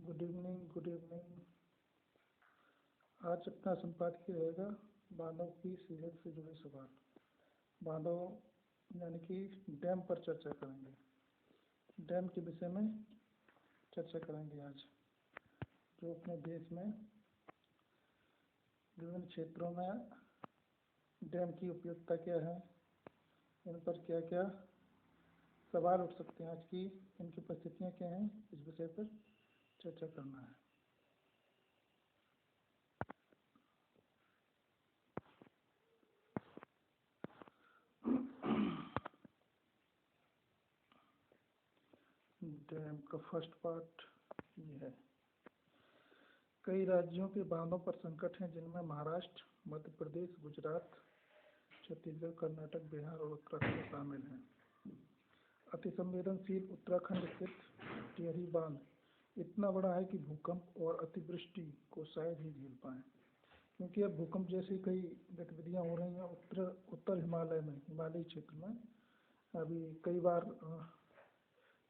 Good evening, good evening. आज अपना संपादकीय रहेगा बांधों की सीजन से जुड़े सवाल। बांधों यानी कि डैम पर चर्चा करेंगे। डैम के विषय में चर्चा करेंगे आज, जो अपने देश में विभिन्न क्षेत्रों में डैम की उपयोगिता क्या है, इन पर क्या क्या सवाल उठ सकते हैं, आज की इनकी परिस्थितियाँ क्या हैं, इस विषय पर चर्चा करना है। डैम का फर्स्ट पार्ट ये है। कई राज्यों के बांधों पर संकट हैं, जिनमें महाराष्ट्र, मध्य प्रदेश, गुजरात, छत्तीसगढ़, कर्नाटक, बिहार और उत्तराखंड शामिल हैं। अति संवेदनशील उत्तराखंड स्थित टिहरी बांध इतना बड़ा है कि भूकंप और अतिवृष्टि को शायद ही झेल पाए, क्योंकि अब भूकंप जैसी कई गतिविधियां हो रही हैं उत्तर हिमालय में, हिमालयी क्षेत्र में। अभी कई बार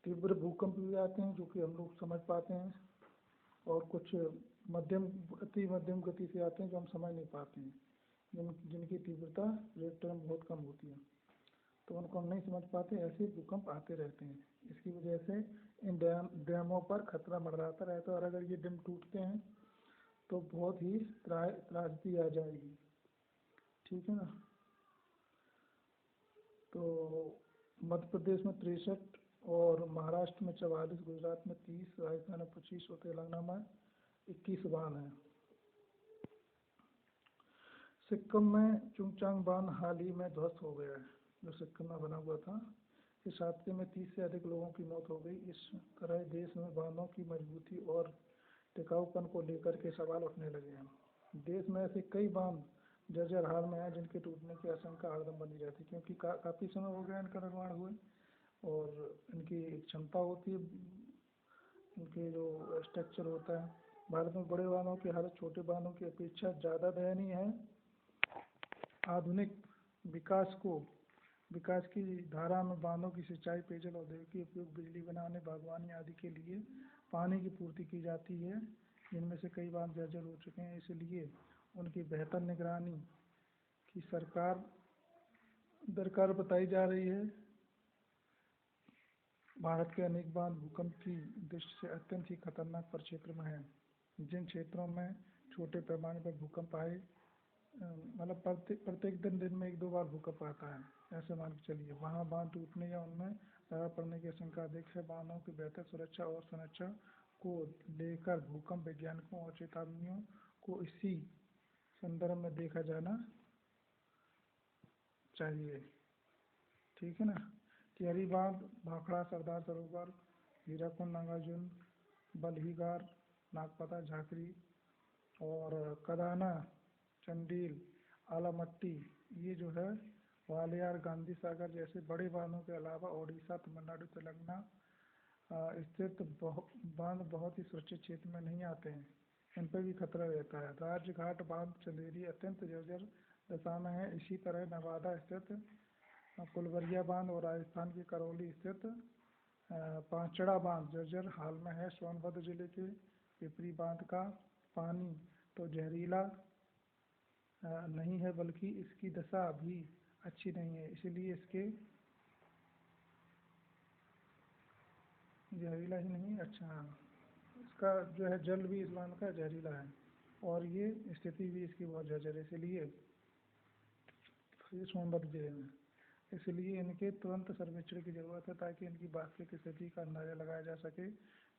तीव्र भूकंप भी आते हैं, जो कि हम लोग समझ पाते हैं, और कुछ अति मध्यम गति से आते हैं जो हम समझ नहीं पाते हैं, जिनकी तीव्रता रिएक्टर में बहुत कम होती है, तो उनको हम नहीं समझ पाते। ऐसे भूकंप आते रहते हैं। इसकी वजह से इन डैमों पर खतरा मंडराता रहता है, और अगर ये डैम टूटते हैं तो बहुत ही त्रासदी आ जाएगी। ठीक है ना। तो मध्य प्रदेश में 63 और महाराष्ट्र में 44, गुजरात में 30, राजस्थान में 25 और तेलंगाना में 21 बांध हैं। सिक्किम में चुंगचांग बांध हाल ही में ध्वस्त हो गया है, जो सिक्किम में बना हुआ था। इस हादसे में 30 से अधिक लोगों की मौत हो गई। इस तरह देश में बांधों की मजबूती और टिकाऊपन को लेकर के सवाल उठने लगे हैं। देश में ऐसे कई बांध जर्जर हाल में हैं, जिनके टूटने की आशंका हरदम बनी रहती है, क्योंकि काफ़ी समय हो गया इनका निर्माण हुए, और इनकी क्षमता होती है, इनके जो स्ट्रक्चर होता है। भारत में बड़े बांधों की हालत छोटे बांधों की अपेक्षा ज़्यादा दयनीय है। आधुनिक विकास की धारा में बांधों की सिंचाई, पेयजल, औद्योगिक उपयोग, बिजली बनाने, बागवानी आदि के लिए पानी की पूर्ति की जाती है, जिनमें से कई बांध जर्जर हो चुके हैं। इसलिए उनकी बेहतर निगरानी की दरकार बताई जा रही है। भारत के अनेक बांध भूकंप की दृष्टि से अत्यंत ही खतरनाक प्रक्षेत्र में हैं। जिन क्षेत्रों में छोटे पैमाने पर भूकंप आए, मतलब प्रत्येक दिन में 1-2 बार भूकंप आता है, ऐसे मान के चलिए, वहाँ बांध टूटने या उनमें दरार पड़ने की आशंका अधिक है। बांधों की बेहतर सुरक्षा और संरक्षण को लेकर भूकंप वैज्ञानिकों और चेतावनियों को इसी संदर्भ में देखा जाना चाहिए। ठीक है ना। टिहरी बांध, भाखड़ा, सरदार सरोवर, हीराकुंड, नागार्जुन, बल्हीगार, नागपता, झाकरी और कदाना, चंडील, आलामट्टी, ये जो है वालियार, गांधी सागर जैसे बड़े बांधों के अलावा ओडिशा, तमिलनाडु, तेलंगाना स्थित बांध बहुत ही सुरक्षित क्षेत्र में नहीं आते हैं। इन पर भी खतरा रहता है। राजघाट बांध चंदेरी अत्यंत जर्जर दशा में है। इसी तरह नवादा स्थित फुलवरिया बांध और राजस्थान के करौली स्थित पांचड़ा बांध जर्जर हाल में है। सोनभद्र जिले के पिपरी बांध का पानी तो जहरीला नहीं है, बल्कि इसकी दशा भी अच्छी नहीं है, इसलिए इसके जहरीला ही नहीं, अच्छा, इसका जो है जल भी इस बांध का जहरीला है, और ये स्थिति भी इसकी बहुत जर्जर है, इसलिए सोनभद्र जिले में, इसलिए इनके तुरंत सर्वेक्षण की जरूरत है, ताकि इनकी वास्तविक स्थिति का अंदाजा लगाया जा सके।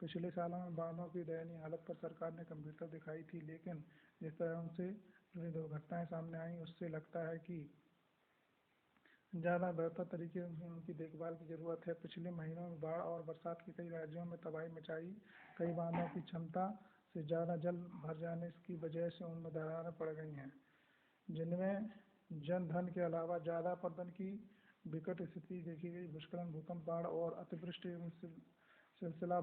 पिछले सालों में बांधों की दयनीय हालत पर सरकार ने गंभीरता दिखाई थी, लेकिन जिस तरह उनसे जुड़ी दुर्घटनाएं सामने आई, उससे लगता है कि ज़्यादा बेहतर तरीके से उनकी देखभाल की जरूरत है। पिछले महीनों में बाढ़ और बरसात की कई राज्यों में तबाही मचाई। कई बांधों की क्षमता से ज़्यादा जल भर जाने की वजह से उनमें दरारें पड़ गई हैं, जिनमें जनधन के अलावा ज़्यादा अपरदन की विकट स्थिति देखी गई। भूस्खलन, भूकंप, बाढ़ और अतिवृष्टि सिलसिला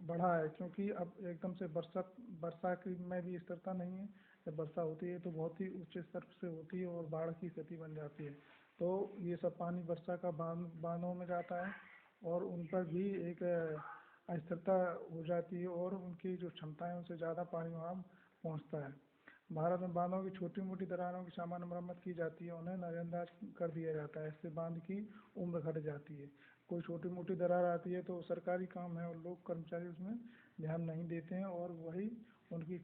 बढ़ा है, क्योंकि अब एकदम से वर्षा की में भी स्थिरता नहीं है। जब वर्षा होती है तो बहुत ही उच्च स्तर से होती है और बाढ़ की स्थिति बन जाती है, तो ये सब पानी वर्षा का बांधों में जाता है, और उन पर भी एक अस्थिरता हो जाती है और उनकी जो क्षमताएं उनसे ज़्यादा पानी वहाँ पहुँचता है। भारत में बांधों की छोटी मोटी दरारों की सामान्य मरम्मत की जाती है, उन्हें नज़रअंदाज कर दिया जाता है, इससे बांध की उम्र घट जाती है। कोई छोटी मोटी दरार आती है तो सरकारी काम है और लोग कर्मचारी उसमें ध्यान नहीं देते हैं और वही उनकी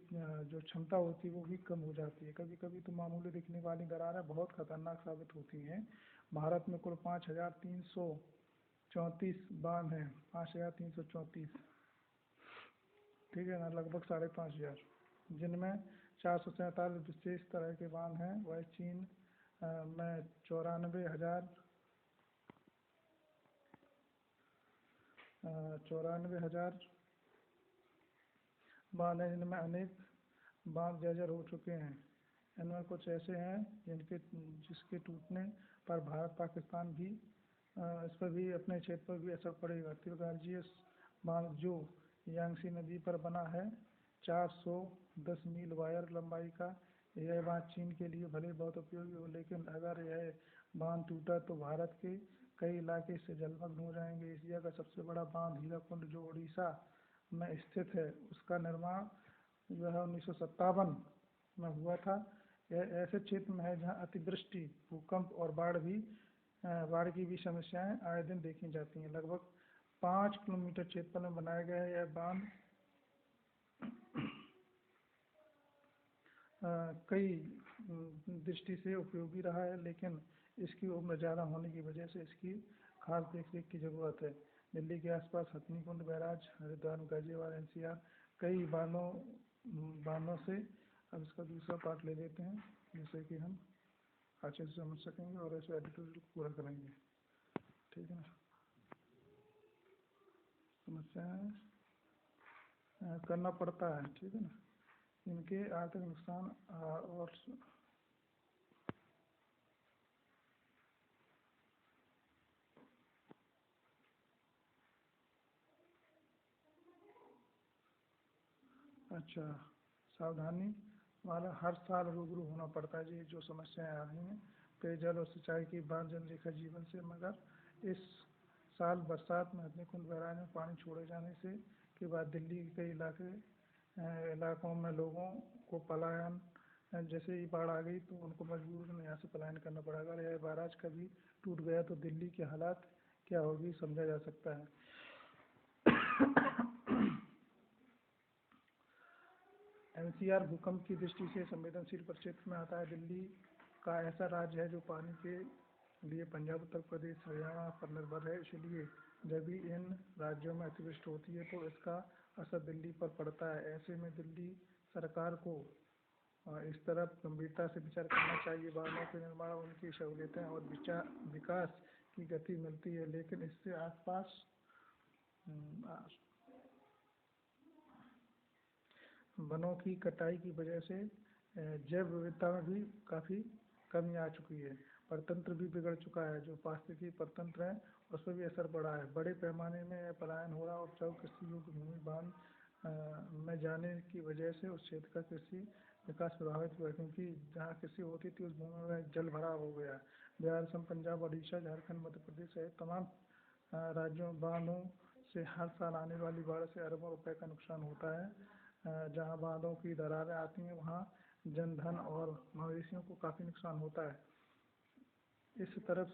जो क्षमता होती है वो भी कम हो जाती है। कभी कभी तो मामूली दिखने वाली दरारें बहुत खतरनाक साबित होती हैं। भारत में कुल 5334 बांध हैं, 5334, ठीक है ना, लगभग 5500, जिनमें 447 विशेष तरह के बांध हैं। वह चीन में 94,000 बांध हैं, जिनमें अनेक बांध जर्जर हो चुके हैं। इनमें कुछ ऐसे हैं जिसके टूटने पर भारत पाकिस्तान भी इस पर भी अपने क्षेत्र पर भी असर पड़ेगा। तिरगार्जियस बांध जो यांगसी नदी पर बना है, 410 मील वायर लंबाई का, यह बांध चीन के लिए भले बहुत उपयोगी हो, लेकिन अगर यह बांध टूटा तो भारत के कई इलाके इससे जलमग्न हो जाएंगे। एशिया का सबसे बड़ा बांध हीराकुंड जो उड़ीसा में स्थित है, उसका निर्माण जो है 1957 में हुआ था। यह ऐसे क्षेत्र में है जहाँ अतिवृष्टि, भूकंप और बाढ़ की भी समस्याएं आए दिन देखी जाती हैं। लगभग 5 किलोमीटर क्षेत्र में बनाया गया है। यह बांध कई दृष्टि से उपयोगी रहा है, लेकिन इसकी उम्र ज़्यादा होने की वजह से इसकी खास देखरेख की ज़रूरत है। दिल्ली के आसपास हथनीकुंड बैराज, हरिद्वार में गाजियाबाद, एनसीआर, कई बांधों से। अब इसका दूसरा पार्ट ले लेते हैं जिससे कि हम अच्छे से समझ सकेंगे और ऐसे एडिटोरियल पूरा करेंगे, ठीक है ना। समस्याएं करना पड़ता है, ठीक है ना। इनके आर्थिक नुकसान और अच्छा, सावधानी वाला हर साल रूबरू होना पड़ता है। ये जो समस्याएं आ रही हैं पेयजल और सिंचाई की बांध जनरेखा जीवन से, मगर इस साल बरसात में हथनीकुंड बैराज में पानी छोड़े जाने से के बाद दिल्ली के कई इलाकों में लोगों को पलायन, जैसे ही बाढ़ आ गई तो उनको मजबूरन यहाँ से पलायन करना पड़ा। अगर यह बैराज कभी टूट गया तो दिल्ली की हालात क्या होगी समझा जा सकता है। एनसीआर भूकंप की दृष्टि से संवेदनशील क्षेत्र में आता है। दिल्ली का ऐसा राज्य है जो पानी के लिए पंजाब, उत्तर प्रदेश, हरियाणा पर निर्भर है, इसलिए जब भी इन राज्यों में अतिवृष्टि होती है तो इसका असर दिल्ली पर पड़ता है। ऐसे में दिल्ली सरकार को इस तरफ गंभीरता से विचार करना चाहिए। बांधों के निर्माण, उनकी सहूलियतें और विकास की गति मिलती है, लेकिन इससे आसपास वनों की कटाई की वजह से जैव विविधता में भी काफ़ी कमी आ चुकी है। परतंत्र भी बिगड़ चुका है, जो पारिस्थितिकी परतंत्र है उस पर भी असर पड़ा है। बड़े पैमाने में पलायन हो रहा है। उपजाऊ कृषि योग्य भूमि बांध में जाने की वजह से उस क्षेत्र का कृषि विकास प्रभावित हुआ है, क्योंकि जहाँ कृषि होती थी उस भूमि में जल भराव हो गया। बिहार, असम, पंजाब, उड़ीसा, झारखंड, मध्य प्रदेश सहित तमाम राज्यों में बांधों से हर साल आने वाली बाढ़ से अरबों रुपए का नुकसान होता है। जहाँ बांधों की दरारें आती हैं वहाँ जनधन और मवेशियों को काफ़ी नुकसान होता है। इस तरफ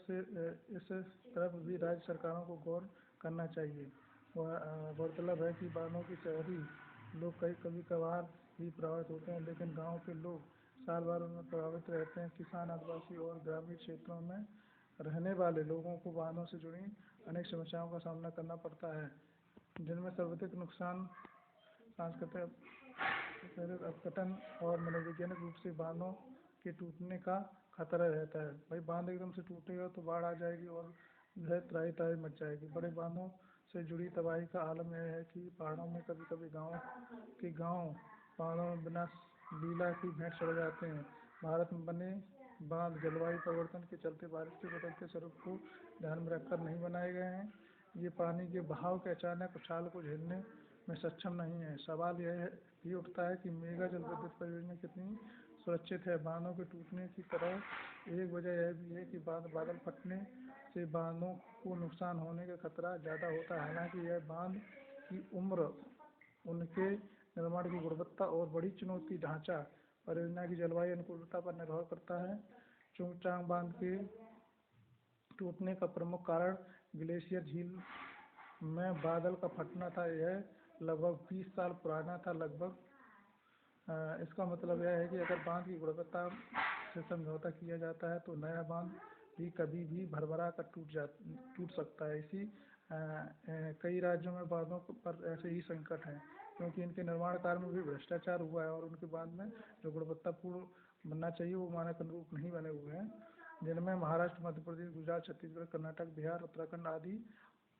भी राज्य सरकारों को गौर करना चाहिए। गौरतलब है कि बांधों की शहरी लोग कभी कभार ही प्रभावित होते हैं, लेकिन गांव के लोग साल भर उनमें प्रभावित रहते हैं। किसान, आदिवासी और ग्रामीण क्षेत्रों में रहने वाले लोगों को बांधों से जुड़ी अनेक समस्याओं का सामना करना पड़ता है, जिनमें सर्वाधिक नुकसान सांस्कृतिक अपघटन और मनोवैज्ञानिक रूप से बांधों के टूटने का खतरा रहता है। भाई बांध एकदम से टूटेगा तो बाढ़ आ जाएगी और जो है त्राही त्राही मच जाएगी। बड़े बांधों से जुड़ी तबाही का आलम यह है कि पहाड़ों में कभी कभी गाँव पहाड़ों में बिना लीला की भेंट चढ़ जाते हैं। भारत में बने बांध जलवायु परिवर्तन के चलते बारिश के बदलते स्वरूप को ध्यान में रखकर नहीं बनाए गए हैं। ये पानी के बहाव के अचानक उछाल को झेलने में सक्षम नहीं है। सवाल यह भी उठता है कि मेगा जल विद्युत परियोजना कितनी सुरक्षित है। बांधों के टूटने की तरह एक वजह यह भी है कि बादल फटने से बांधों को नुकसान होने का खतरा ज़्यादा होता है। हालांकि यह बांध की उम्र, उनके निर्माण की गुणवत्ता और बड़ी चुनौती ढांचा परियोजना की जलवायु अनुकूलता पर निर्भर करता है। चुंगचांग बांध के टूटने का प्रमुख कारण ग्लेशियर झील में बादल का फटना था। यह लगभग 20 साल पुराना था। इसका मतलब यह है कि अगर बांध की गुणवत्ता से समझौता किया जाता है तो नया बांध भी कभी भी भरभरा कर टूट सकता है। कई राज्यों में बांधों पर ऐसे ही संकट हैं क्योंकि इनके निर्माण कार्य में भी भ्रष्टाचार हुआ है और उनके बांध में जो गुणवत्तापूर्ण बनना चाहिए वो मानक अनुरूप नहीं बने हुए हैं, जिनमें महाराष्ट्र, मध्य प्रदेश, गुजरात, छत्तीसगढ़, कर्नाटक, बिहार, उत्तराखंड आदि।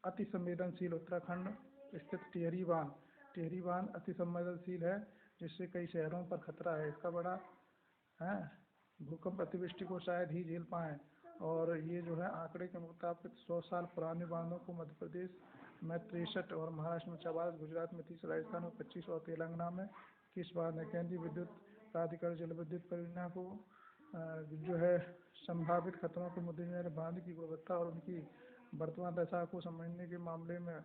अति संवेदनशील उत्तराखंड स्थित टिहरी बांध अति संवेदनशील है, जिससे कई शहरों पर खतरा है। इसका बड़ा है भूकंप अतिवृष्टि को शायद ही झेल पाएं। और ये जो है आंकड़े के मुताबिक 100 साल पुराने बांधों को मध्य प्रदेश में 63 और महाराष्ट्र में 44, गुजरात में 30, राजस्थान में 25 और तेलंगाना में 21 बांध है। केंद्रीय विद्युत प्राधिकरण जल विद्युत परियोजना को जो है संभावित खतरों के मद्देनजर बांध की गुणवत्ता और उनकी वर्तमान दशा को समझने के मामले में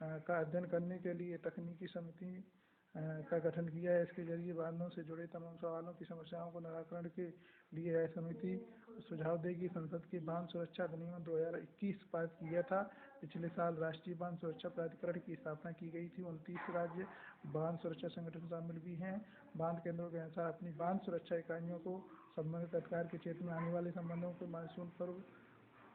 का अध्ययन करने के लिए तकनीकी समिति का गठन किया है। इसके जरिए बांधों से जुड़े तमाम सवालों की समस्याओं को निराकरण के लिए यह समिति सुझाव देगी। संसद के बांध सुरक्षा अधिनियम 2021 पारित किया था। पिछले साल राष्ट्रीय बांध सुरक्षा प्राधिकरण की स्थापना की गई थी। 29 राज्य बांध सुरक्षा संगठन शामिल भी हैं। बांध केंद्रों के अनुसार अपनी बांध सुरक्षा इकाइयों को संबंधित अधिकार के क्षेत्र में आने वाले संबंधों को मानसून पर्व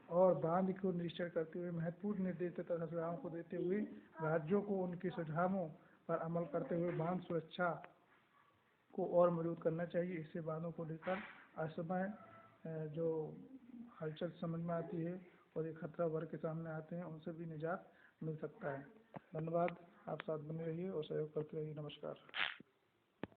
और बांध को निरीक्षण करते हुए महत्वपूर्ण निर्देश तथा सुझावों को देते हुए राज्यों को उनके सुझावों पर अमल करते हुए बांध सुरक्षा को और मजबूत करना चाहिए। इससे बांधों को लेकर असमय जो हलचल समझ में आती है और ये खतरा भर के सामने आते हैं, उनसे भी निजात मिल सकता है। धन्यवाद। आप साथ बने रहिए और सहयोग करते रहिए। नमस्कार।